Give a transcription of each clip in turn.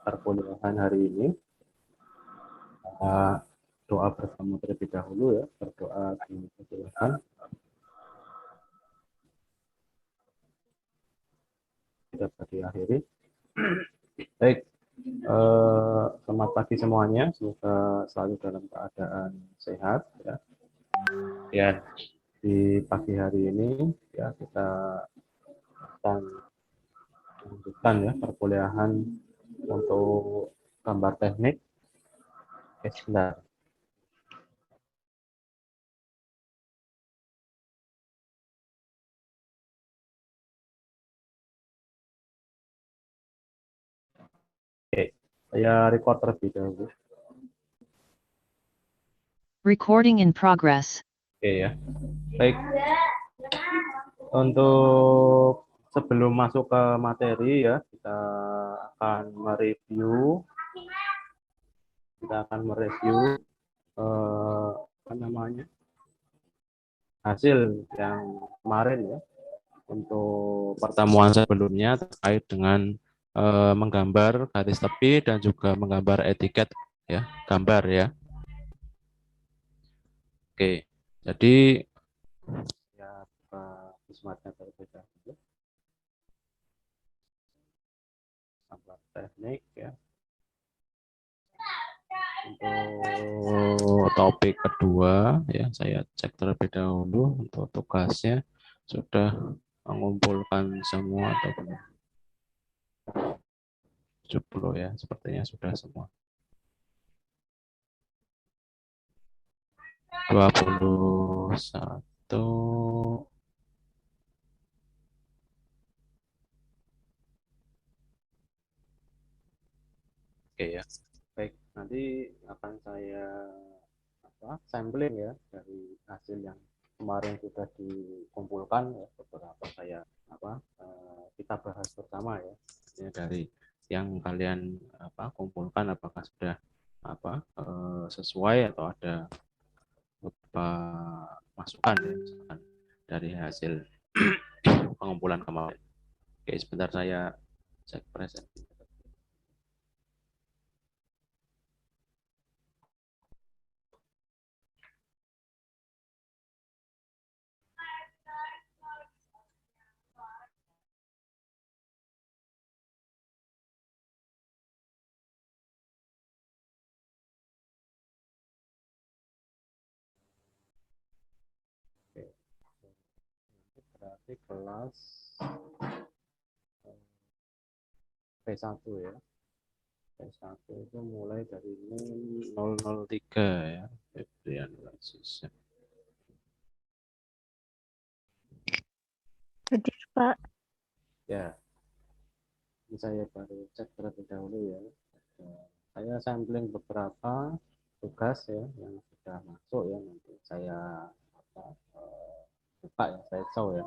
perkuliahan hari ini. Kita doa bersama terlebih dahulu ya, berdoa dipersilakan. Kita diakhiri. Baik, selamat pagi semuanya. Semoga selalu dalam keadaan sehat ya. Dan di pagi hari ini ya kita akan melanjutkan ya perkuliahan untuk gambar teknik sebentar. Oke, saya record terlebih dahulu. Recording in progress. Oke ya. Baik. Untuk sebelum masuk ke materi ya, kita akan mereview apa namanya? Hasil yang kemarin ya untuk pertemuan sebelumnya terkait dengan menggambar garis tepi dan juga menggambar etiket ya, gambar ya. Oke. Jadi ya Pak terlebih dahulu. Gambar teknik ya. Untuk topik kedua ya, saya cek terlebih dahulu untuk tugasnya sudah mengumpulkan semua atau belum. 70 ya, sepertinya sudah semua. 21. Oke ya. Baik, nanti akan saya sampling ya dari hasil yang kemarin sudah dikumpulkan ya, beberapa kita bahas bersama ya. Ini dari yang kalian kumpulkan apakah sudah sesuai atau ada beberapa masukan ya, misalkan dari hasil pengumpulan kemarin. Oke, sebentar saya cek presentasi. Oke. Berarti kelas P1 ya. P1 itu mulai dari 003 ya. Febrian Lansisnya. Hadir, Pak. Ya, ini saya baru cek terlebih dahulu ya. Saya sampling beberapa tugas ya yang sudah masuk ya, nanti saya buka ya, saya show ya.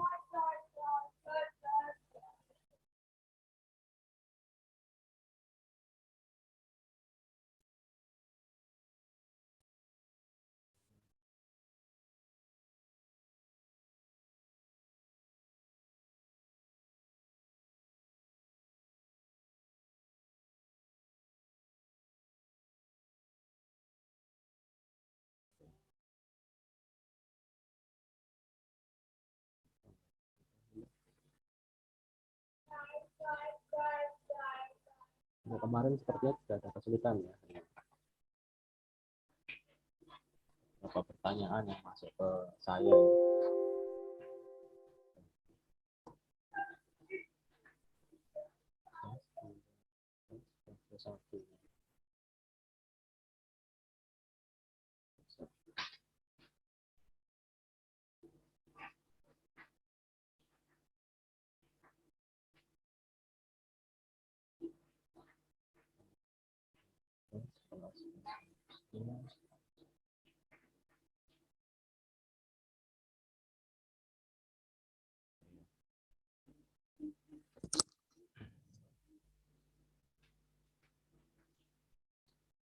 Nah, kemarin sepertinya tidak ada kesulitan ya. Beberapa pertanyaan yang masuk ke saya.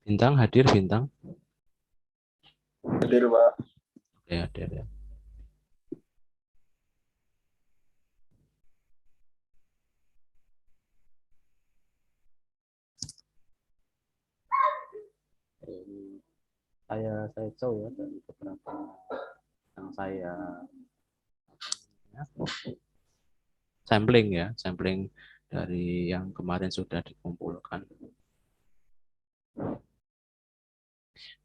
Bintang hadir, Bintang. Hadir, Pak. Oke, hadir ya. saya show ya dari beberapa yang saya sampling dari yang kemarin sudah dikumpulkan.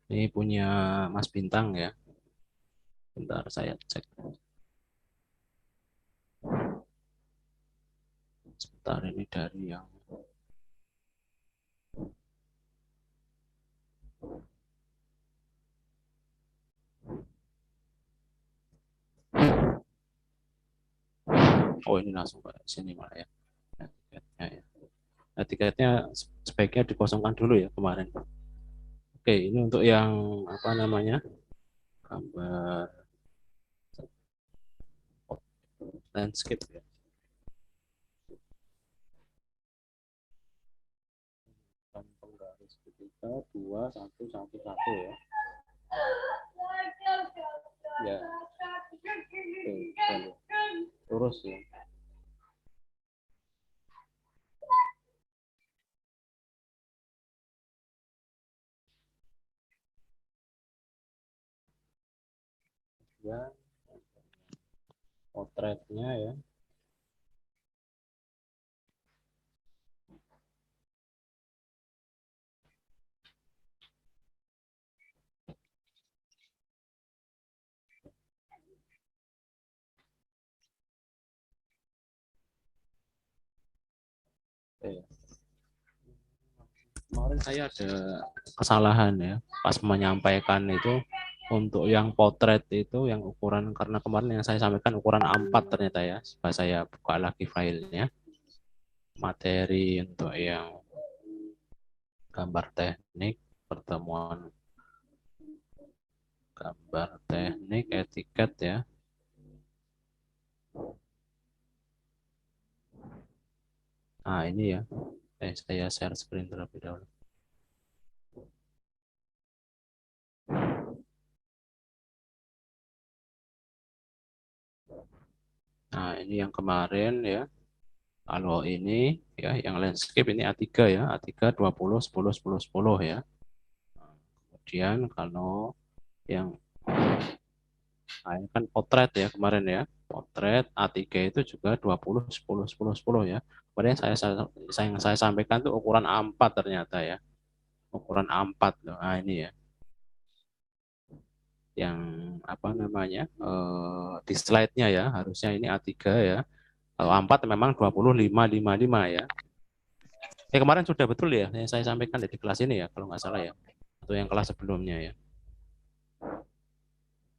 Ini punya Mas Bintang ya. Bentar saya cek. Sebentar, ini dari yang oh, ini langsung ke sini malah ya. Tiketnya ya. Nah, tiketnya sebaiknya dikosongkan dulu ya kemarin. Oke, ini untuk yang apa namanya? Gambar landscape ya. Penggaris ketiga 2 1 1 1 ya. Ya. Oke, lurus ya. Ya, potretnya ya. Kemarin saya ada kesalahan ya pas menyampaikan itu untuk yang potret itu yang ukuran, karena kemarin yang saya sampaikan ukuran A4 ternyata ya. Coba saya buka lagi filenya. Materi untuk yang gambar teknik, pertemuan gambar teknik etiket ya. Nah, ini ya. Saya share screen terlebih dahulu. Nah, ini yang kemarin ya. Kalau ini ya yang landscape ini A3 ya, A3 20 10 10 10 ya. Kemudian kalau yang ini kan potret ya kemarin ya. Potret A3 itu juga 20 10 10 10 ya. Kemudian saya sampaikan tuh ukuran A4 ternyata ya. Ukuran A4 loh. Nah, ini ya. Yang apa namanya? Di slide-nya ya, harusnya ini A3 ya. Kalau A4 memang 25 55 ya. Kemarin sudah betul ya yang saya sampaikan di kelas ini ya, kalau nggak salah ya. Atau yang kelas sebelumnya ya.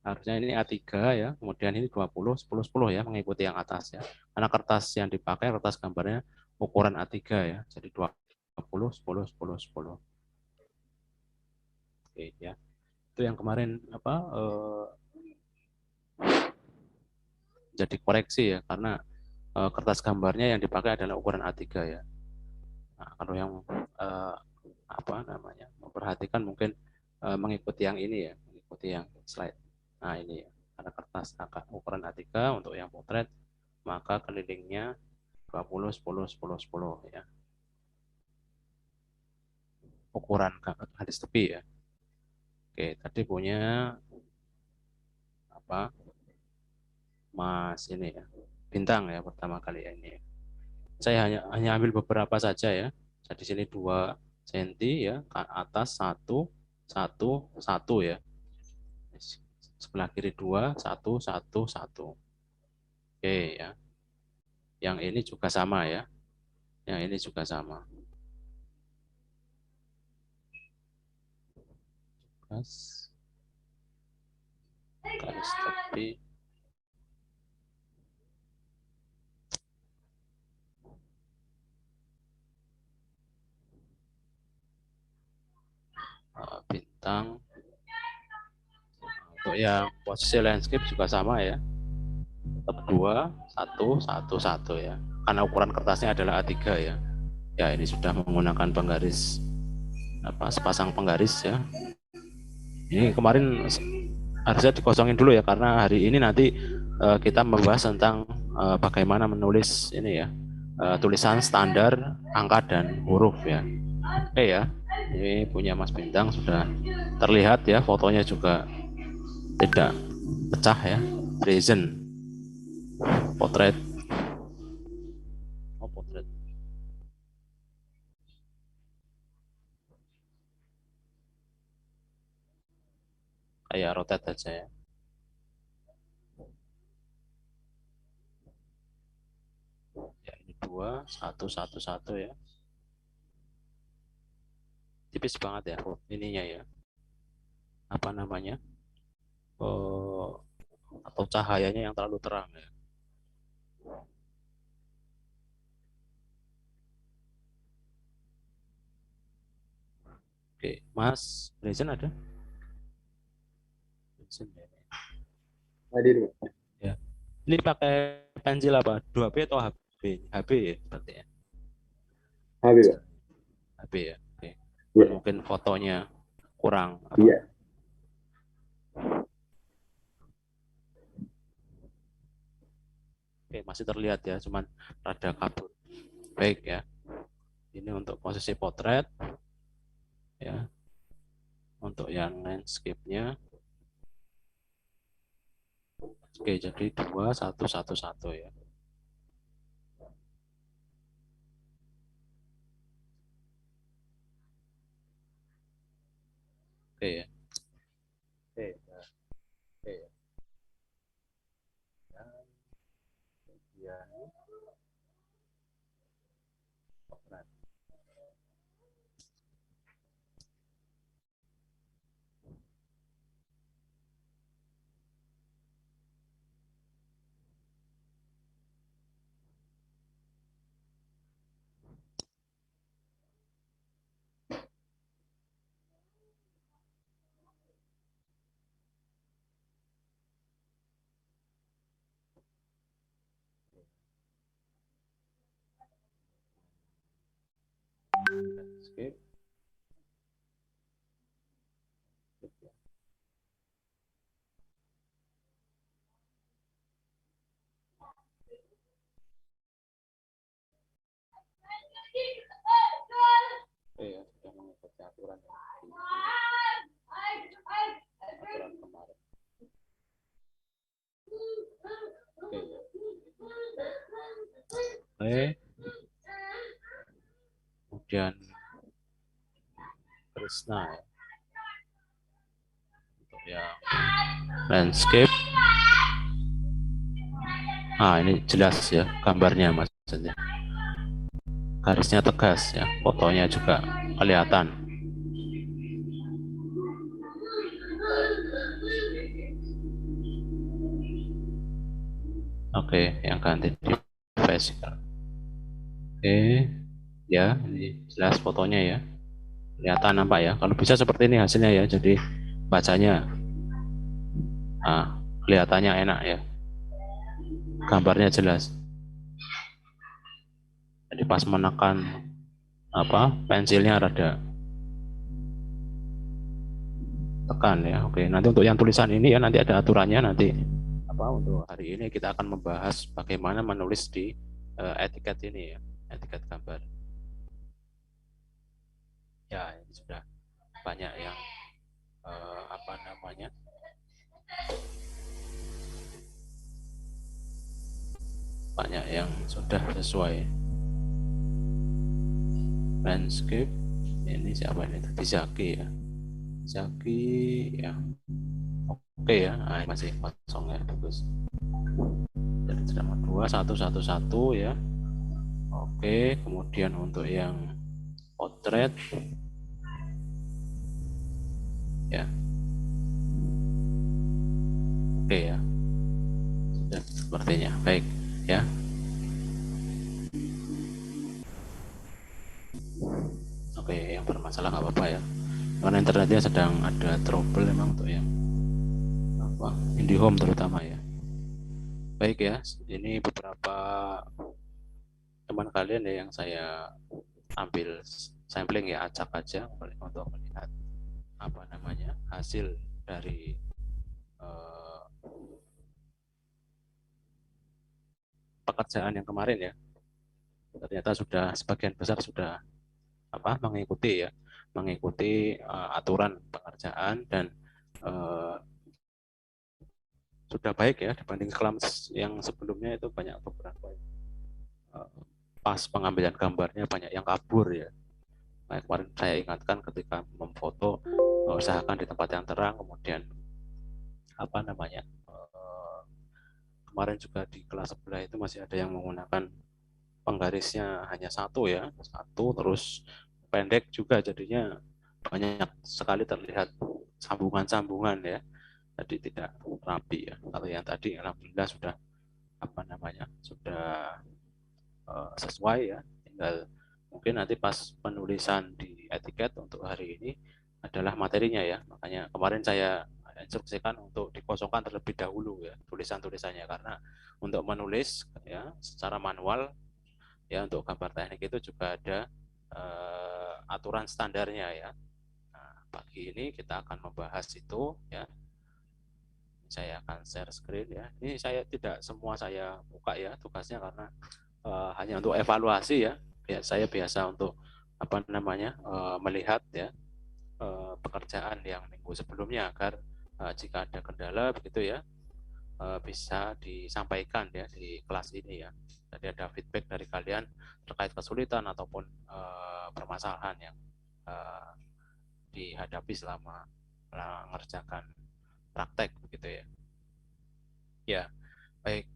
Harusnya ini A3 ya, kemudian ini 20 10 10 ya, mengikuti yang atas ya. Karena kertas yang dipakai kertas gambarnya ukuran A3 ya. Jadi 20 10 10 10. Oke ya. Itu yang kemarin apa jadi koreksi ya, karena kertas gambarnya yang dipakai adalah ukuran A3 ya. Nah, kalau yang apa namanya? Memperhatikan mungkin mengikuti yang ini ya, mengikuti yang slide. Nah, ini ya. Karena kertas ukuran A3 untuk yang potret, maka kelilingnya 20 10 10 10 ya. Ukuran garis tepi ya. Oke, tadi punya apa? Mas ini ya. Bintang ya pertama kali ini. Saya hanya ambil beberapa saja ya. Jadi sini 2 cm ya, ke atas 1 1 1 ya. Sebelah kiri 2 1 1 1. Oke ya. Yang ini juga sama ya. Yang ini juga sama. Garis tepi. Bintang. Untuk yang posisi landscape juga sama ya. Tetap 2 1 1 1 ya. Karena ukuran kertasnya adalah A3 ya. Ya, ini sudah menggunakan penggaris apa, sepasang penggaris ya. Ini kemarin harusnya dikosongin dulu ya, karena hari ini nanti kita membahas tentang bagaimana menulis ini ya, tulisan standar angka dan huruf ya. Oke ya. Ini punya Mas Bintang sudah terlihat ya, fotonya juga tidak pecah ya. Present potret. Oh, potret. Kayak rotate aja ya. Ya, ini dua, satu, satu, satu ya. Tipis banget ya ininya ya. Apa namanya? Oh, atau cahayanya yang terlalu terang ya. Oke, Mas Reza ada? Reza ya. Hadir, Pak. Ya. Ini pakai pensil apa? 2B atau HB? HB ya berarti ya. Habis, Pak. HB ya. Oke. Ya, Mungkin fotonya kurang apa? iya. Oke, masih terlihat ya, cuman rada kabur. Baik ya. Ini untuk posisi potret ya. Untuk yang landscape-nya. Oke, jadi 2 1 1 1 ya. Oke ya. Oke, ya. Oke ya. Dan kemudian potret. Landscape. Oke ya, sudah mengikuti aturan yang aturan kemarin. Oke ya. Oke. Kemudian Krishna ya. Untuk yang landscape. Ah, ini jelas ya gambarnya maksudnya. Garisnya tegas ya, fotonya juga kelihatan. Oke, yang ganti device. Oke, ya, ini jelas fotonya ya. Kelihatan nampak ya. Kalau bisa seperti ini hasilnya ya. Jadi bacanya, kelihatannya enak ya. Gambarnya jelas. Jadi pas menekan pensilnya rada tekan ya. Oke, nanti untuk yang tulisan ini ya nanti ada aturannya nanti. Untuk hari ini kita akan membahas bagaimana menulis di etiket ini ya, etiket gambar. Ya, ini sudah banyak yang banyak yang sudah sesuai. Landscape ini siapa ini? Tadi Zaki ya. Zaki ya. Oke ya, masih kosong ya, bagus. Jadi sama 2 1 1 1 ya. Oke, kemudian untuk yang potret ya. Oke ya. Sudah sepertinya. Baik ya. Oke, yang bermasalah nggak apa-apa ya. Karena internetnya sedang ada trouble memang untuk yang IndiHome terutama ya. Baik ya, ini beberapa teman kalian ya yang saya ambil sampling ya, acak aja untuk melihat hasil dari pekerjaan yang kemarin ya. Ternyata sudah sebagian besar sudah mengikuti ya. mengikuti aturan pengerjaan dan sudah baik ya dibanding kelas yang sebelumnya. Itu banyak beberapa pas pengambilan gambarnya banyak yang kabur ya. Nah, kemarin saya ingatkan ketika memfoto usahakan di tempat yang terang. Kemudian apa namanya, kemarin juga di kelas sebelah itu masih ada yang menggunakan penggarisnya hanya satu ya, satu, terus pendek juga, jadinya banyak sekali terlihat sambungan-sambungan ya, jadi tidak rapi ya. Kalau yang tadi alhamdulillah sudah apa namanya, sudah sesuai ya. Tinggal mungkin nanti pas penulisan di etiket untuk hari ini adalah materinya ya, makanya kemarin saya instruksikan untuk dikosongkan terlebih dahulu ya tulisan-tulisannya, karena untuk menulis ya secara manual ya untuk gambar teknik itu juga ada aturan standarnya ya. Nah, pagi ini kita akan membahas itu ya. Saya akan share screen ya. Ini saya tidak semua saya buka ya tugasnya, karena hanya untuk evaluasi ya. Saya biasa untuk apa namanya, melihat ya pekerjaan yang minggu sebelumnya, agar jika ada kendala begitu ya bisa disampaikan ya di kelas ini ya. Jadi ada feedback dari kalian terkait kesulitan ataupun permasalahan yang dihadapi selama mengerjakan praktek begitu ya. Ya, baik.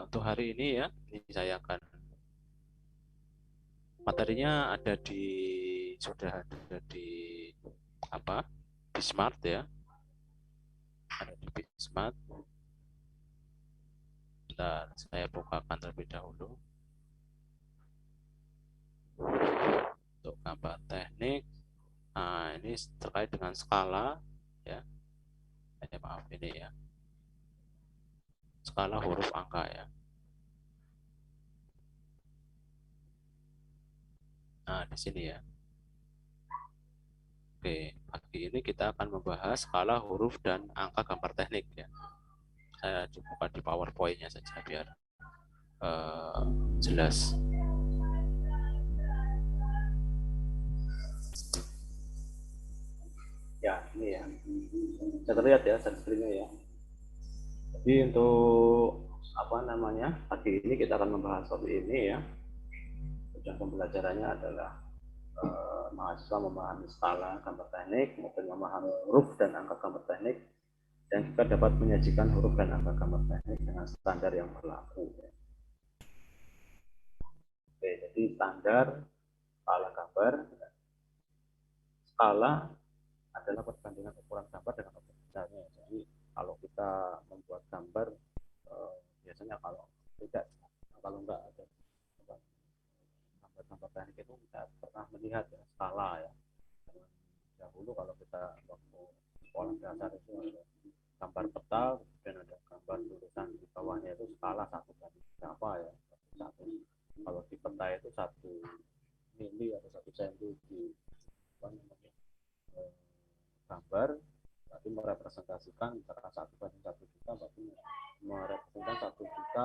Untuk hari ini ya, ini saya akan materinya ada di, sudah ada di apa? Di Smart ya. Ada di Smart. Bentar, saya bukakan terlebih dahulu. Untuk gambar teknik. Nah, ini terkait dengan skala ya. Maaf ini ya. Skala huruf angka ya. Nah, di sini ya. Oke, pagi ini kita akan membahas skala huruf dan angka gambar teknik ya. Saya buka di PowerPoint-nya saja biar jelas. Ya, ini ya. Bisa terlihat ya screen-nya ya. Jadi untuk apa namanya, pagi ini kita akan membahas seperti ini ya. Tujuan pembelajarannya adalah mahasiswa memahami skala gambar teknik, kemudian memahami huruf dan angka gambar teknik, dan juga dapat menyajikan huruf dan angka gambar teknik dengan standar yang berlaku. Oke, jadi standar skala gambar. Skala adalah perbandingan ukuran gambar dengan objek besarnya. Jadi kalau kita membuat gambar, biasanya kalau enggak ada gambar teknik itu kita pernah melihat ya skala ya. Dahulu kalau kita waktu sekolah dasar itu ada gambar peta, dan ada gambar tulisan di bawahnya itu skala 1 banding berapa ya, satu. Kalau di peta itu 1 mili atau 1 senti di gambar, berarti merepresentasikan antara 1 banding 1 juta, berarti merepresentasikan 1 juta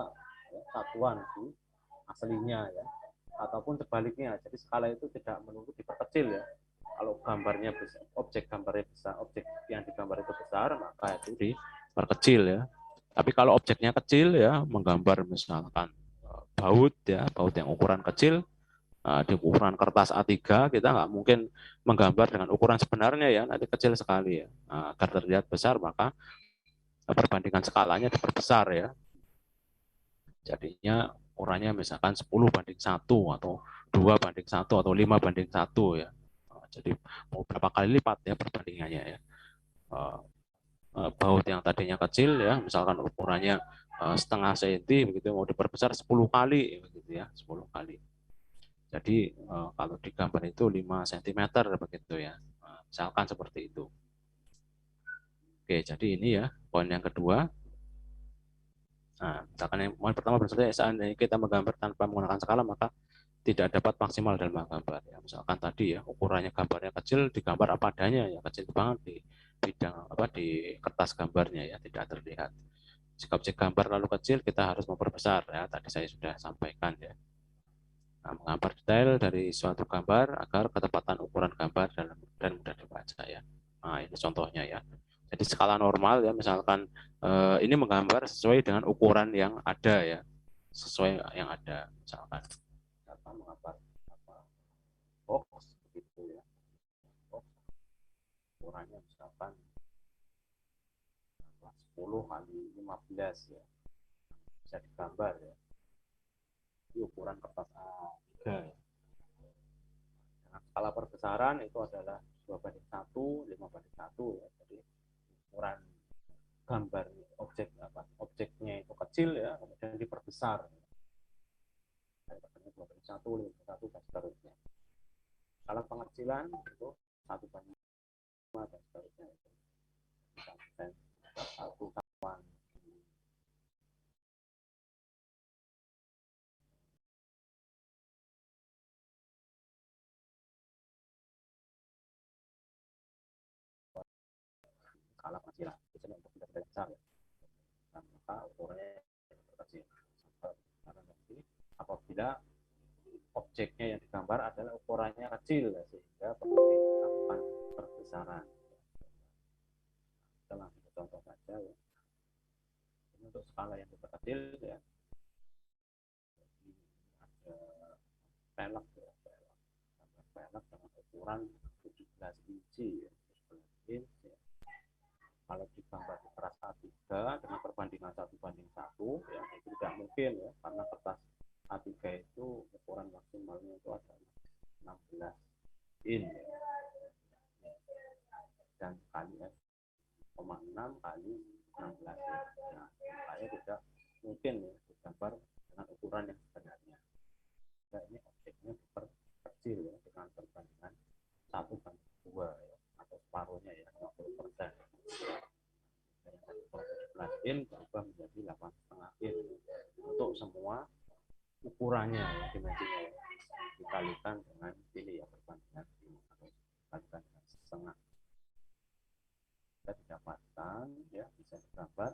ya, satuan di aslinya ya. Ataupun sebaliknya, jadi skala itu tidak melulu diperkecil ya. Kalau gambarnya besar, objek gambarnya besar, objek yang digambar itu besar, maka itu diperkecil ya. Tapi kalau objeknya kecil ya, menggambar misalkan baut ya, baut yang ukuran kecil, di ukuran kertas A3 kita nggak mungkin menggambar dengan ukuran sebenarnya ya, nanti kecil sekali ya. Agar terlihat besar maka perbandingan skalanya diperbesar ya. Jadinya ukurannya misalkan 10 banding 1 atau 2 banding 1 atau 5 banding 1 ya. Jadi mau berapa kali lipat ya perbandingannya ya. Baut yang tadinya kecil ya, misalkan ukurannya setengah senti begitu, mau diperbesar 10 kali begitu ya, 10 kali. Jadi kalau di gambar itu 5 cm begitu ya. Misalkan seperti itu. Oke, jadi ini ya poin yang kedua. Nah, misalkan yang poin pertama berarti seandainya kita menggambar tanpa menggunakan skala maka tidak dapat maksimal dalam menggambar ya. Misalkan tadi ya ukurannya gambarnya kecil, digambar apa adanya ya, kecil banget di bidang apa di kertas gambarnya ya, tidak terlihat. Jika objek gambar lalu kecil, kita harus memperbesar ya, tadi saya sudah sampaikan ya. Nah, menggambar detail dari suatu gambar agar ketepatan ukuran gambar contohnya ya. Jadi skala normal ya, misalkan ini menggambar sesuai dengan ukuran yang ada ya, sesuai yang ada. Misalkan data menggambar box begitu ya, box ukurannya misalkan 10 kali 15 ya, bisa digambar ya. Ini ukuran kertas A3 ya. Dengan skala perbesaran itu adalah 2:1, 5:1 ya. Jadi ukuran gambar objeknya itu kecil ya, kemudian diperbesar. 2:1, 5:1 dan seterusnya. Skala pengecilan itu 1:5 dan seterusnya. Satu kawan skala pengecilan itu untuk benda besar ya. Dan maka ukurannya kecil. Karena nanti apabila objeknya yang digambar adalah ukurannya kecil ya, sehingga perlu dilakukan perbesaran. Kita langsung contoh saja ya. Ini untuk skala yang kecil ya. Jadi ada pelek ya, pelek dengan ukuran 17 inci ya, 17 inci ya. Kalau digambar di keras A3 dengan perbandingan 1:1 ya, itu tidak mungkin ya, karena kertas A3 itu ukuran maksimalnya itu adalah 16 in ya. Dan kali 6 kali 16 ya. Nah, makanya tidak mungkin ya digambar dengan ukuran yang sebenarnya. Nah, ini objeknya diperkecil ya, dengan perbandingan 1:2 ya, atau separuhnya ya, 50%. Dari 17 in berubah menjadi 8,5 in untuk semua ukurannya ya, dimensinya ya. Dikalikan dengan ini ya, perbandingan ini atau dikalikan dengan setengah. Kita didapatkan ya, bisa digambar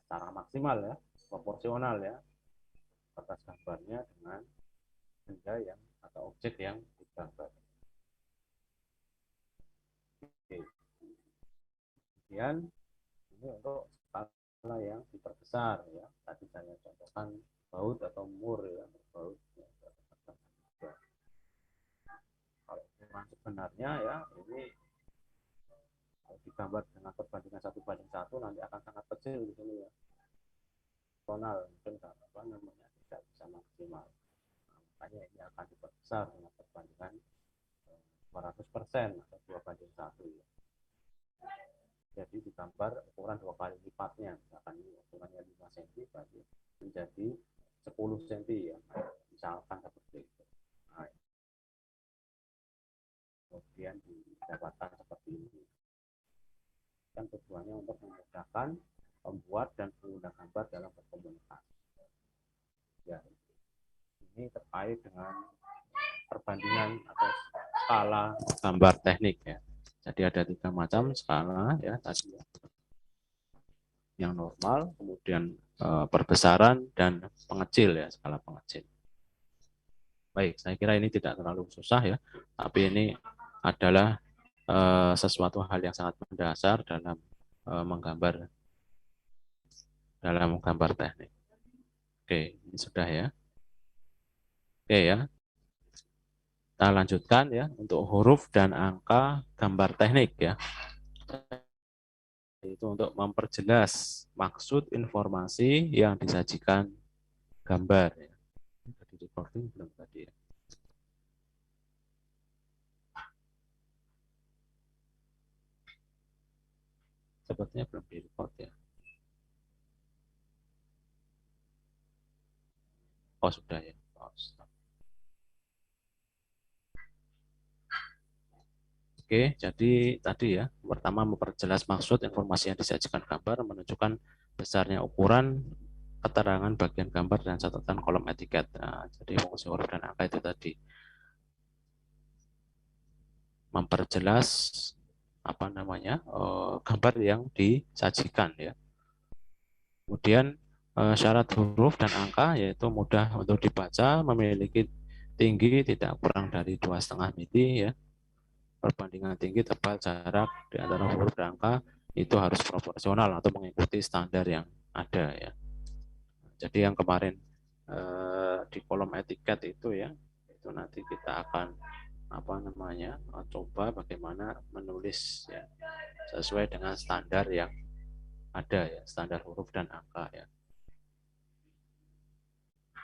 secara maksimal ya, proporsional ya, kertas gambarnya dengan benda yang atau objek yang digambar. Oke. Kemudian ini untuk skala yang diperbesar ya, tadi saya contohkan baut atau mur ya, baut ya. Kalau ukuran sebenarnya ya, ini kalau digambar dengan perbandingan 1:1 nanti akan sangat kecil di sini ya, tonal mungkin apa namanya tidak bisa maksimal. Nah, makanya ini akan diperbesar dengan perbandingan 200% atau 2:1 ya. Jadi digambar ukuran 2 kali lipatnya, misalkan ini ukurannya 5 cm berarti menjadi 10 cm ya, misalkan seperti itu. Nah, kemudian didapatkan seperti ini. Dan tujuannya untuk memudahkan pembuat dan pengguna gambar dalam berkomunikasi. Ya, ini terkait dengan perbandingan atau skala gambar teknik ya. Jadi ada 3 macam skala ya tadi ya. Yang normal, kemudian perbesaran dan pengecil ya, skala pengecil. Baik, saya kira ini tidak terlalu susah ya, tapi ini adalah sesuatu hal yang sangat mendasar dalam menggambar teknik. Oke, ini sudah ya. Oke ya. Kita lanjutkan ya untuk huruf dan angka gambar teknik ya. Itu untuk memperjelas maksud informasi yang disajikan gambar ya. Tadi recording belum tadi ya. Sepertinya belum di-record ya. Oh, sudah ya. Oh, Oke, jadi tadi ya, pertama memperjelas maksud informasi yang disajikan gambar, menunjukkan besarnya ukuran, keterangan bagian gambar, dan catatan kolom etiket. Nah, jadi fungsi huruf dan angka itu tadi. Memperjelas apa namanya gambar yang disajikan ya. Kemudian syarat huruf dan angka yaitu mudah untuk dibaca, memiliki tinggi tidak kurang dari 2,5 mili ya. perbandingan tinggi tebal jarak di antara huruf dan angka itu harus proporsional atau mengikuti standar yang ada ya. Jadi yang kemarin di kolom etiket itu ya, itu nanti kita akan coba bagaimana menulis ya sesuai dengan standar yang ada ya, standar huruf dan angka ya.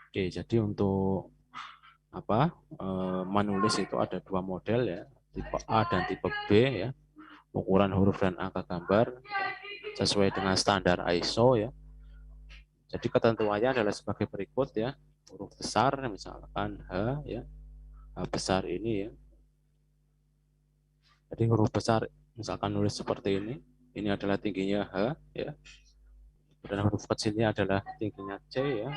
Oke, jadi untuk menulis itu ada dua model ya, tipe A dan tipe B ya. Ukuran huruf dan angka gambar ya, sesuai dengan standar ISO ya. Jadi ketentuannya adalah sebagai berikut ya. Huruf besar misalkan H ya. H besar ini ya. Jadi huruf besar misalkan nulis seperti ini. Ini adalah tingginya H ya. Dan huruf kecilnya adalah tingginya C ya.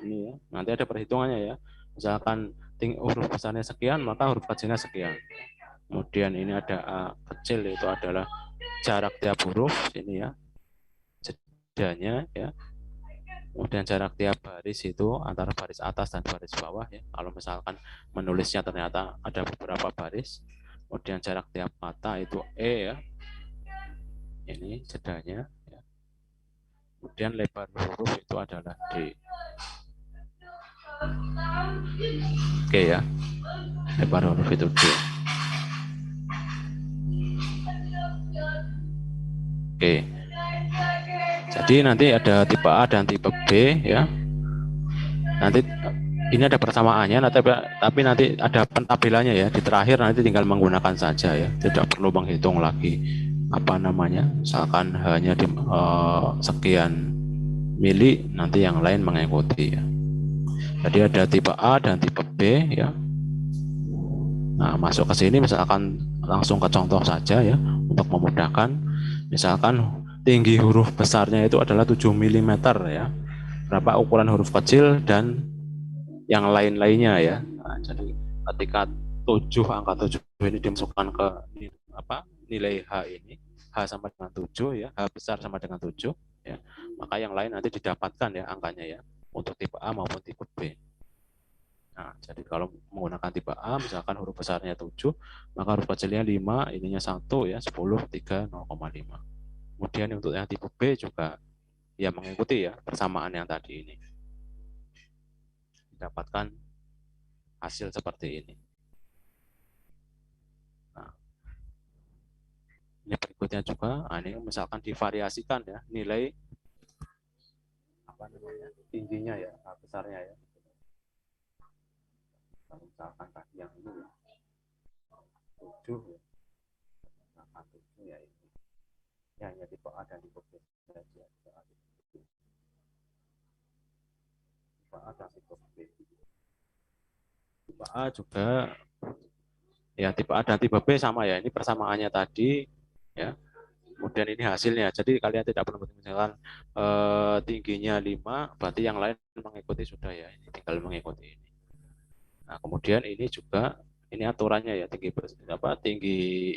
Ini ya. Nanti ada perhitungannya ya. Misalkan huruf besarnya sekian, maka huruf kecilnya sekian. Kemudian ini ada A kecil, itu adalah jarak tiap huruf ini ya. Jedanya ya. Kemudian jarak tiap baris itu antara baris atas dan baris bawah ya. Kalau misalkan menulisnya ternyata ada beberapa baris. Kemudian jarak tiap kata itu E ya. Ini jedanya ya. Kemudian lebar huruf itu adalah D. Oke ya. Lebar huruf itu D. Oke. Jadi nanti ada tipe A dan tipe B ya. Nanti ini ada persamaannya, tapi nanti ada pentabelannya ya. Di terakhir nanti tinggal menggunakan saja ya. Tidak perlu menghitung lagi misalkan hanya di sekian mili, nanti yang lain mengikuti ya. Jadi ada tipe A dan tipe B ya. Nah, masuk ke sini misalkan langsung ke contoh saja ya untuk memudahkan. Misalkan tinggi huruf besarnya itu adalah 7 mm ya. Berapa ukuran huruf kecil dan yang lain-lainnya ya. Nah, jadi ketika angka 7 ini dimasukkan ke nilai H ini, H sama dengan 7 ya, H besar sama dengan 7 ya. Maka yang lain nanti didapatkan ya angkanya ya untuk tipe A maupun tipe B. Nah, jadi kalau menggunakan tipe A, misalkan huruf besarnya 7, maka huruf kecilnya 5, ininya 1 ya, 10, 3, 0,5. Kemudian untuk yang tipe B juga ya mengikuti ya persamaan yang tadi ini. Dapatkan hasil seperti ini. Nah, ini berikutnya juga, ini misalkan divariasikan ya nilai tingginya ya, besarnya ya. Misalkan tadi yang ini ya, 7 ya, misalkan 7 ya ini. Ini hanya tipe A dan tipe B saja. Tipe A dan tipe B. Tipe A juga ya, tipe A dan tipe B sama ya, ini persamaannya tadi ya. Kemudian ini hasilnya, jadi kalian tidak perlu misalkan tingginya 5, berarti yang lain mengikuti sudah ya, ini tinggal mengikuti ini. Nah, kemudian ini juga ini aturannya ya, tinggi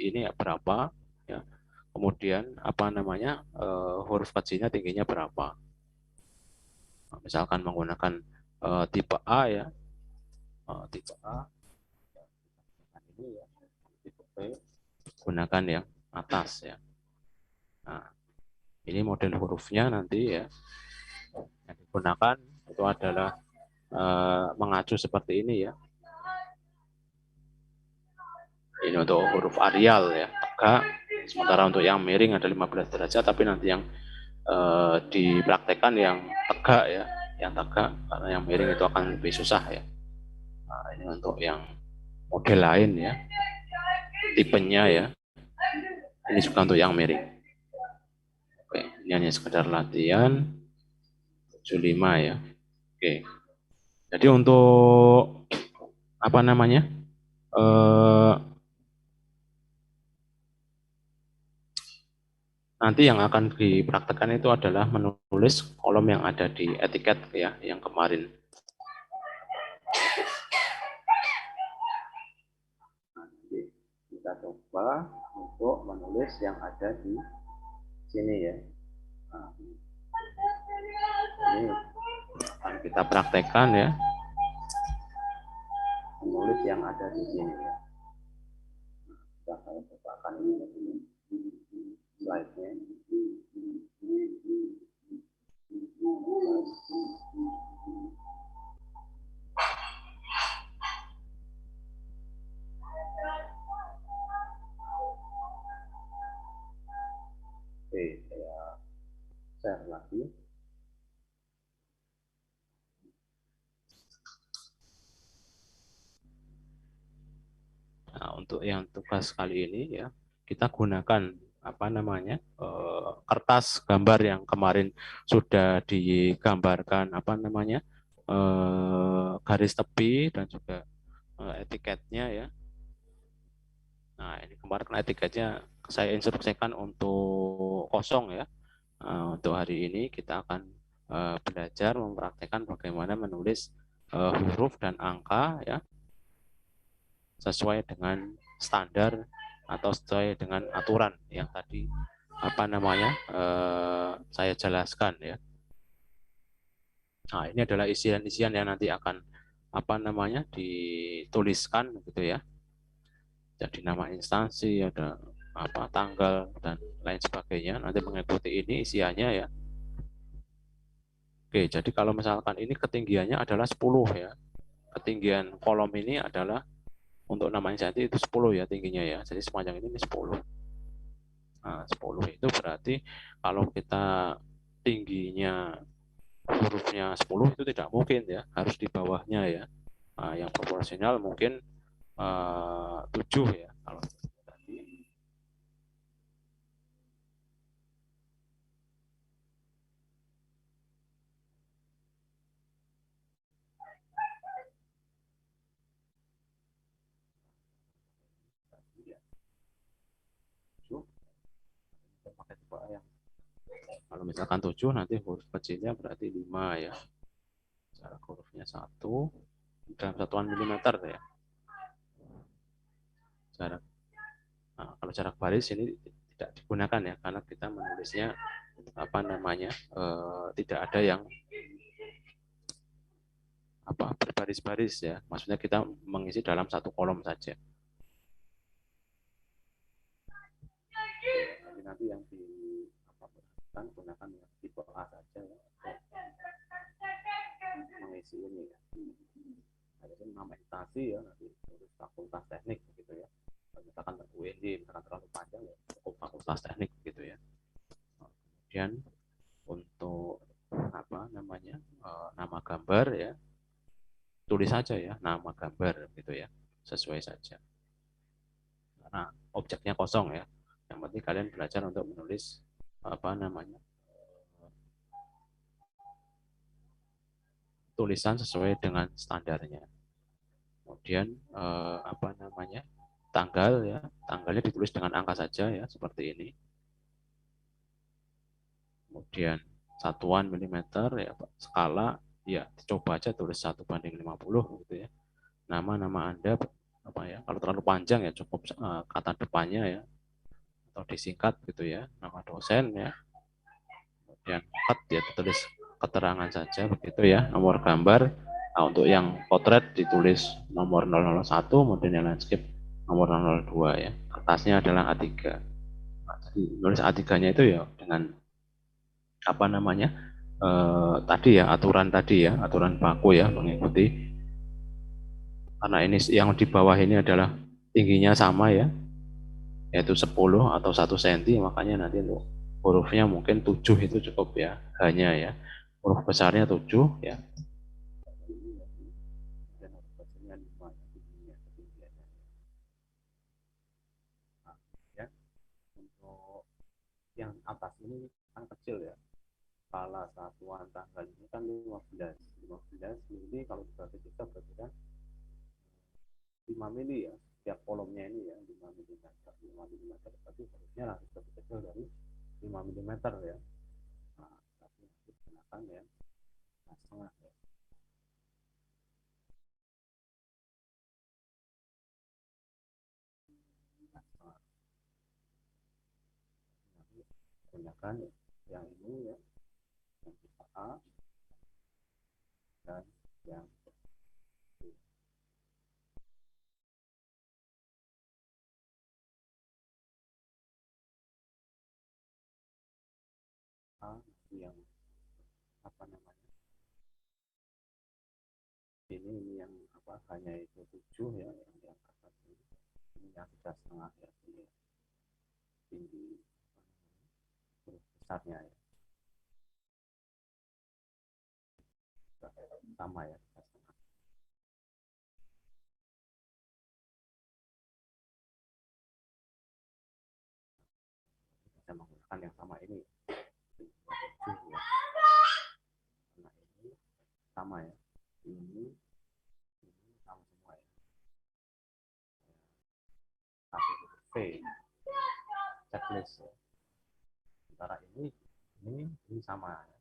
ini berapa ya. Kemudian huruf kecilnya tingginya berapa. Nah, misalkan menggunakan tipe A ya, tipe A ini ya, tipe B gunakan yang atas ya. Nah, ini model hurufnya nanti ya yang digunakan itu adalah mengacu seperti ini ya. Ini untuk huruf Arial ya, tegak. Sementara untuk yang miring ada 15 derajat, tapi nanti yang dipraktekkan yang tegak ya, yang tegak, karena yang miring itu akan lebih susah ya. Nah, ini untuk yang model lain ya, tipenya ya. Ini juga untuk yang miring. Oke, ini hanya sekedar latihan 75 ya. Oke. Jadi untuk nanti yang akan dipraktekkan itu adalah menulis kolom yang ada di etiket ya, yang kemarin. Nanti kita coba untuk menulis yang ada di sini ya. Nah, ini akan kita praktekkan ya, menulis yang ada di sini ya. saya bukakan ini slide-nya. Oke, saya share lagi. Nah, untuk yang tugas kali ini ya, kita gunakan apa namanya kertas gambar yang kemarin sudah digambarkan apa namanya garis tepi dan juga etiketnya ya. Nah, ini kemarin etiketnya saya instruksikan untuk kosong ya. Untuk hari ini kita akan belajar mempraktekkan bagaimana menulis huruf dan angka ya sesuai dengan standar atau sesuai dengan aturan yang tadi apa namanya saya jelaskan ya. Nah, ini adalah isian-isian yang nanti akan apa namanya dituliskan gitu ya. Jadi nama instansi, ada apa tanggal dan lain sebagainya nanti mengikuti ini isiannya ya. Oke, jadi kalau misalkan ini ketinggiannya adalah 10 ya. Ketinggian kolom ini adalah untuk nama instansi itu 10 ya tingginya ya. Jadi sepanjang ini 10. Nah, 10 itu berarti kalau kita tingginya hurufnya 10 itu tidak mungkin ya, harus di bawahnya ya. Nah, yang proporsional mungkin 7 ya kalau tadi. Pakai tipe A yang kalau misalkan 7 nanti huruf kecilnya berarti 5 ya. Jarak hurufnya 1 dalam satuan milimeter ya. Jarak. Nah, kalau jarak baris ini tidak digunakan ya karena kita menulisnya apa namanya tidak ada yang apa berbaris-baris ya. Maksudnya kita mengisi dalam satu kolom saja. Nanti yang di apa kan gunakan yang tipe A saja ya. Mengisi ini ya. Ada nama instansi ya nanti tulis fakultas teknik gitu ya. Misalkan UND misalkan terlalu panjang ya cukup fakultas teknik gitu ya. Kemudian untuk apa namanya nama gambar ya tulis saja ya nama gambar gitu ya sesuai saja karena objeknya kosong ya. Yang penting kalian belajar untuk menulis apa namanya tulisan sesuai dengan standarnya. Kemudian apa namanya tanggal ya tanggalnya ditulis dengan angka saja ya seperti ini. Kemudian satuan milimeter ya skala ya coba aja tulis 1:50 gitu ya. Nama Anda apa ya kalau terlalu panjang ya cukup kata depannya ya atau disingkat gitu ya nama dosen ya. Kemudian cut ya ditulis keterangan saja begitu ya nomor gambar. Nah, untuk yang potret ditulis nomor 001 kemudian yang landscape nomor 002 ya kertasnya adalah A3. Nah, jadi nulis A3-nya itu ya dengan apa namanya tadi ya aturan baku ya mengikuti karena ini yang di bawah ini adalah tingginya sama ya yaitu 10 atau 1 cm makanya nanti untuk hurufnya mungkin 7 itu cukup ya hanya ya huruf besarnya 7 ya dan huruf kecilnya 5 ketinggiannya. Nah, ya untuk yang atas ini kan kecil ya skala satuan tanggal ini kan 15 mili kalau dibagi 3 berarti kan 5 mili ya setiap kolomnya ini ya 5 mm berarti harusnya langsung lebih kecil dari 5 mm ya. Nah, tapi digunakan ya setengah ya. Setengah. Gunakan yang ini ya yang tipe A dan yang yang apa namanya, ini yang apa, hanya itu 7 ya, yang atas ini yang 3,5 ya, ini tinggi huruf besarnya ya, sama ya, 3,5. Bisa menggunakan yang sama ini 7 ya. Nah ini sama ya, ini sama semua ya, kasih huruf V checklist ya. Sementara ini sama ya,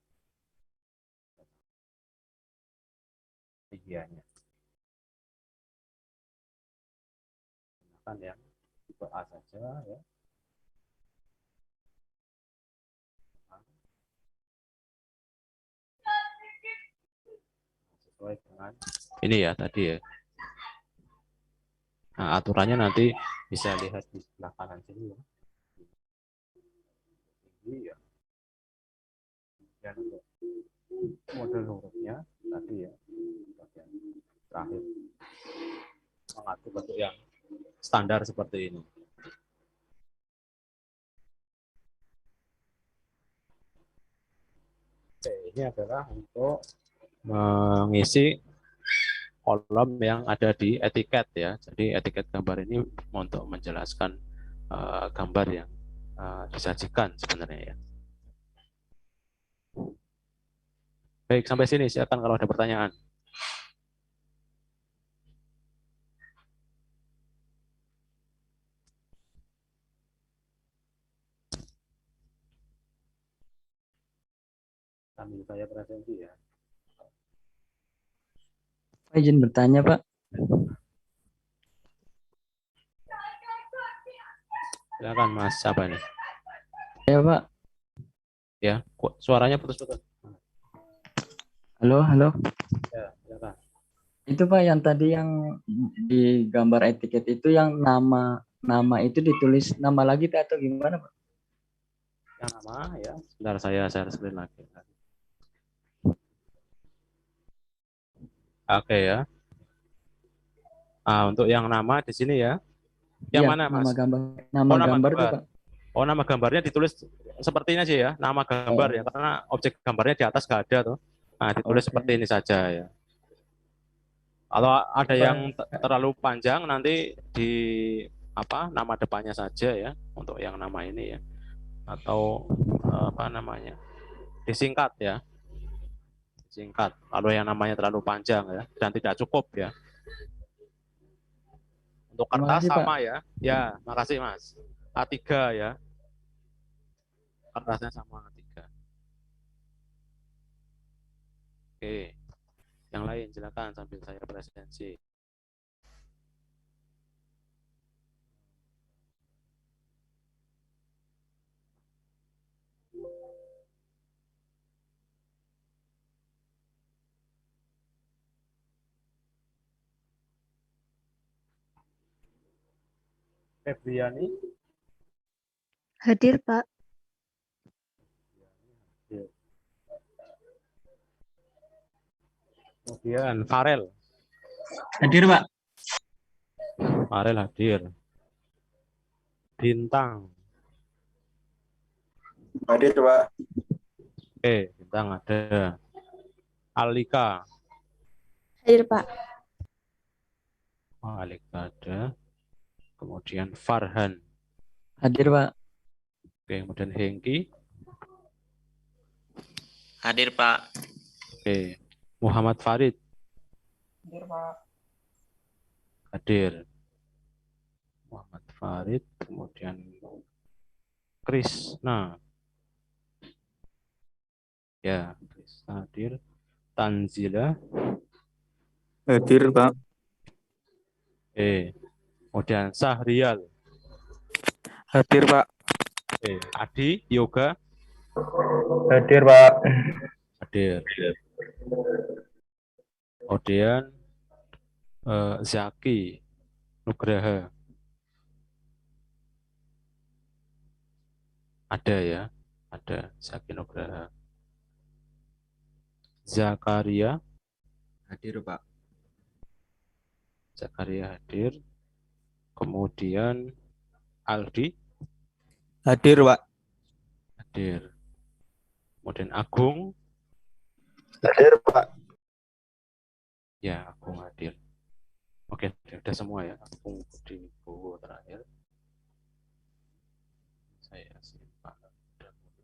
tinggiannya. Gunakan yang tipe A saja ya. Sesuai dengan ini ya tadi ya. Nah, aturannya nanti bisa lihat di sebelah kanan sini ya. Ini ya. Dan untuk model hurufnya tadi ya, bagian terakhir mengatur bentuk yang standar seperti ini. Oke, ini adalah untuk mengisi kolom yang ada di etiket ya. Jadi etiket gambar ini untuk menjelaskan gambar yang disajikan sebenarnya ya. Baik, sampai sini silakan kalau ada pertanyaan. Sambil saya presentasi ya. Pak, izin bertanya, Pak. Silakan Mas, siapa nih? Ya, Pak. Ya, suaranya putus-putus. Halo, halo. Ya, silakan. Itu Pak yang tadi yang di gambar etiket itu yang nama itu ditulis nama lagi Pak, atau gimana, Pak? Yang nama ya, sebentar saya share screen lagi. Oke ya. Untuk yang nama di sini ya. Yang Iya, mana Mas? nama gambar. Nama Oh, nama gambar tuh, gambar. Pak. Oh, nama gambarnya ditulis seperti ini aja ya, nama gambar ya, karena objek gambarnya di atas nggak ada tuh. Nah, ditulis Oke. seperti ini saja ya. Kalau ada yang terlalu panjang nanti di apa nama depannya saja ya untuk yang nama ini ya, atau apa namanya, disingkat ya, disingkat. Kalau yang namanya terlalu panjang ya dan tidak cukup ya. Untuk Terima kertas kasih, Pak. sama ya. Ya, makasih Mas. A3 ya. Kertasnya sama A3. Oke. Yang lain silakan sambil saya presentasi. Febriani. Hadir, Pak. Kemudian Farel. Hadir, Pak. Farel hadir. Bintang. Hadir, Pak. Oke, Bintang ada. Alika. Hadir, Pak. Oh, Alika ada. Kemudian Farhan. Hadir, Pak. Oke, kemudian Hengki. Hadir, Pak. Oke, Muhammad Farid. Hadir, Pak. Hadir. Muhammad Farid. Kemudian Krisna. Ya, Krisna hadir. Tanzila. Hadir, Pak. Kemudian Sahrial. Hadir, Pak. Adi Yoga. Hadir, Pak. Hadir. Kemudian Zaki Nugraha. Ada ya, ada Zaki Nugraha. Zakaria. Hadir, Pak. Zakaria hadir. Kemudian Aldi Hadir, Pak. hadir. Kemudian Agung. Hadir, Pak. Ya, Agung hadir. Oke, udah semua ya. Agung di Bowo terakhir. Saya simpan.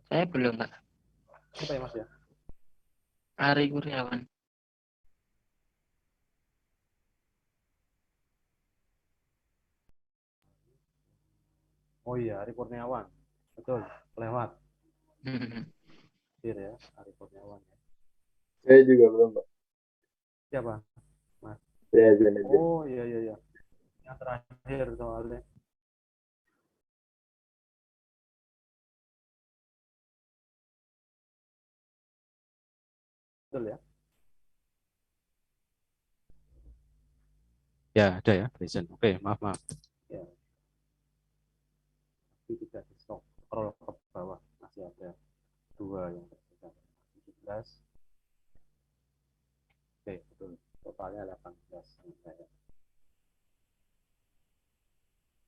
Saya belum, Pak. Apa ya Mas ya? Ari Kurniawan. Oh iya, Ari Kurniawan. Betul, lewat. Hmm. Hadir ya, Ari Kurniawan ya. Saya juga belum, Pak. Siapa? Mas. Saya aja. Oh iya iya iya. Yang terakhir soalnya. Betul ya? Ya, ada ya, present. Oke, maaf maaf. Ya. Tapi tidak di stop. Scroll ke bawah masih ada dua yang tersisa. 17. Oke, betul. Totalnya 18.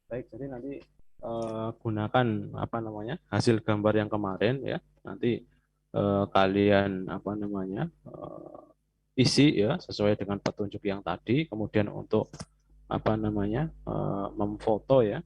Baik, jadi nanti gunakan apa namanya hasil gambar yang kemarin ya. Nanti kalian apa namanya isi ya sesuai dengan petunjuk yang tadi. Kemudian untuk apa namanya memfoto ya.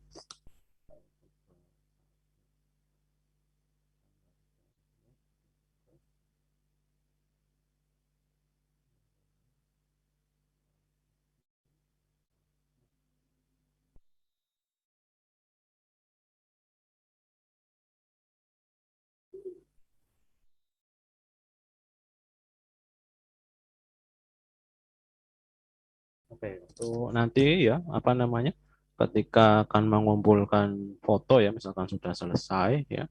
Oke, itu nanti ya apa namanya ketika akan mengumpulkan foto ya misalkan sudah selesai ya.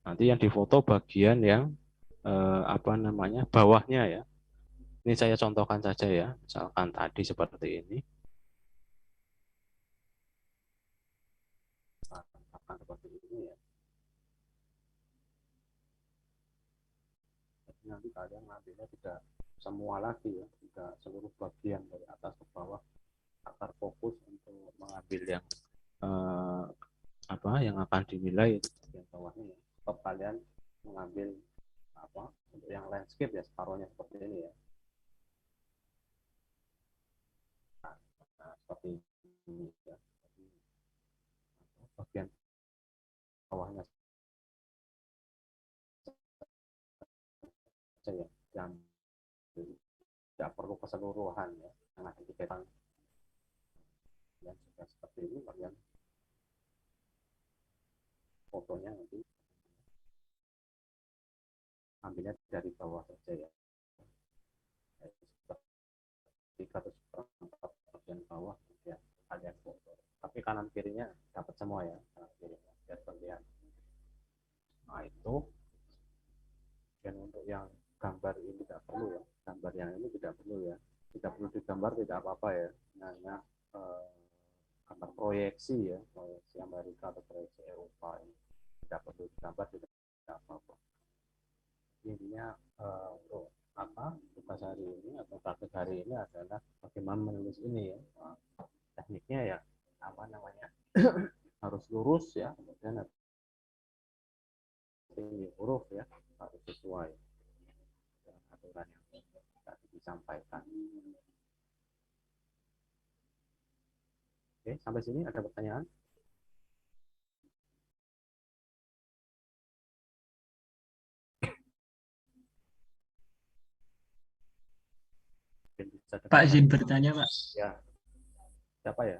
Nanti yang difoto bagian yang apa namanya bawahnya ya. Ini saya contohkan saja ya. Misalkan tadi seperti ini. Misalkan seperti ini ya. Jadi nanti kalian ngambilnya tidak semua lagi ya, tidak seluruh bagian dari atas ke bawah, agar fokus untuk mengambil yang apa yang akan dinilai itu bagian bawahnya ya. Tetap kalian mengambil apa untuk yang landscape ya separuhnya seperti ini ya. Nah, seperti ini ya. Jadi, bagian bawahnya saja ya, yang tidak perlu keseluruhan ya. Karena ketika yang sudah seperti ini kalian fotonya nanti ambilnya dari bawah saja ya. Tiga atau seperempat bagian bawah ya kalian foto. Tapi kanan kirinya dapat semua ya, kanan kirinya biar terlihat. Nah itu. Dan untuk yang gambar ini tidak perlu ya, gambar yang ini tidak perlu ya, tidak perlu digambar tidak apa-apa ya, hanya gambar proyeksi ya, proyeksi Amerika atau proyeksi Eropa ini tidak perlu digambar tidak apa-apa. Intinya untuk apa tugas hari ini atau praktek hari ini adalah bagaimana menulis ini ya. Nah, tekniknya ya apa namanya harus lurus ya, kemudian tinggi huruf ya harus sesuai dengan aturan yang tadi disampaikan. Oke, sampai sini ada pertanyaan? Pak izin bertanya, Pak. Ya, siapa ya?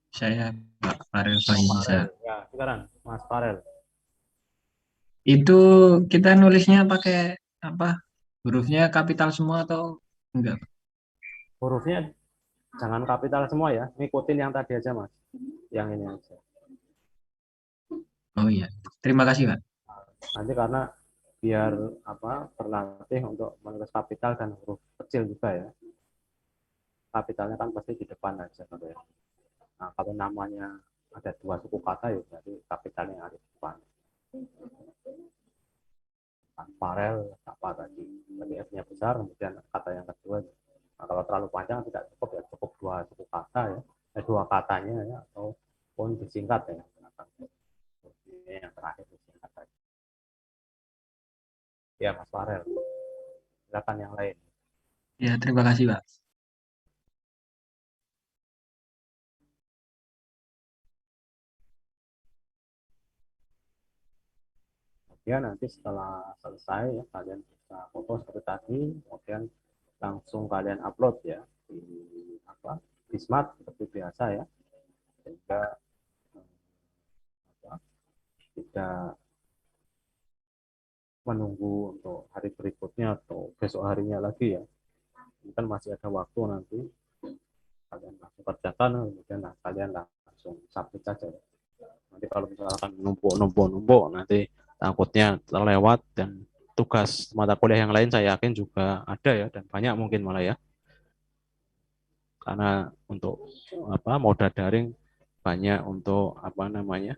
Saya Pak Farel Farel. Faiza. Ya, sekarang Mas Farel. Itu kita nulisnya pakai apa? Hurufnya kapital semua atau enggak? Hurufnya jangan kapital semua ya, ngikutin yang tadi aja Mas, yang ini aja. Oh iya, terima kasih Pak. Nanti karena biar apa berlatih untuk menulis kapital dan huruf kecil juga ya. Kapitalnya kan pasti di depan aja gitu ya. Nah, kalau namanya ada dua suku kata ya berarti kapitalnya ada di depan. Farel apa tadi F-nya besar, kemudian kata yang kedua. Nah, kalau terlalu panjang tidak cukup ya, cukup dua suku kata ya, dua katanya ya, ataupun disingkat ya. Yang terakhir disingkat tadi. Ya Mas Farel, silakan yang lain. Ya, terima kasih, Pak. Kemudian nanti setelah selesai ya, kalian bisa foto seperti tadi, kemudian langsung kalian upload ya di apa di Smart seperti biasa ya, sehingga apa, tidak menunggu untuk hari berikutnya atau besok harinya lagi ya. Ini kan masih ada waktu, nanti kalian langsung kerjakan, kemudian kalian langsung submit saja ya. Nanti kalau misalkan numpuk nanti takutnya terlewat, dan tugas mata kuliah yang lain saya yakin juga ada ya, dan banyak mungkin malah ya, karena untuk apa moda daring banyak untuk apa namanya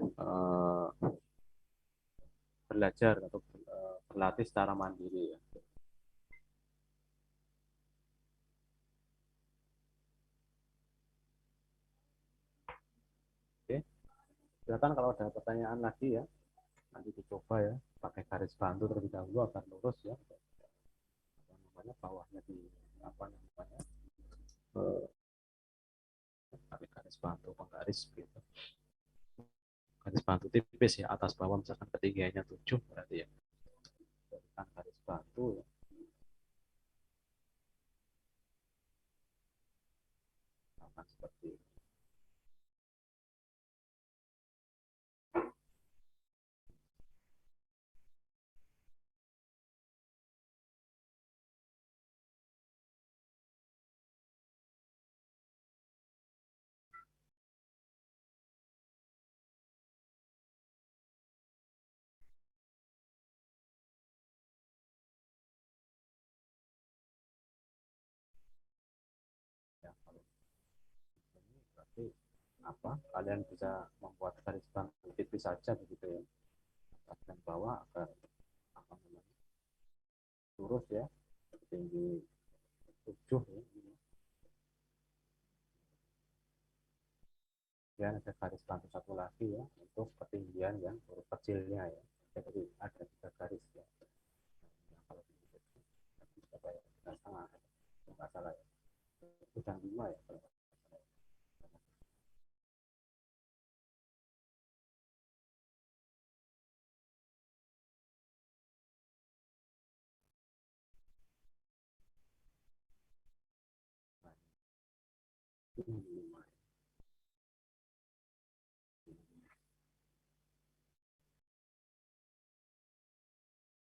belajar atau berlatih secara mandiri ya. Oke, silakan kalau ada pertanyaan lagi ya, nanti dicoba ya pakai garis bantu terlebih dahulu agar lurus ya, apa namanya bawahnya di apa namanya pakai garis bantu penggaris gitu, garis bantu tipis ya, atas bawah misalkan ketinggiannya 7 berarti ya, berikan garis bantu ya. Akan seperti itu. Ya, kalau ini berarti apa kalian bisa membuat garis bantu tipis saja begitu ya, atas dan bawah agar apa namanya lurus ya, tinggi 7 ya. Kemudian ada garis bantu satu lagi ya untuk ketinggian yang huruf kecilnya ya, jadi ada 3 garis ya. Nah, kalau begitu berapa ya, 3,5 nggak salah ya, sudah 5 ya kalau nggak salah. Nah, ini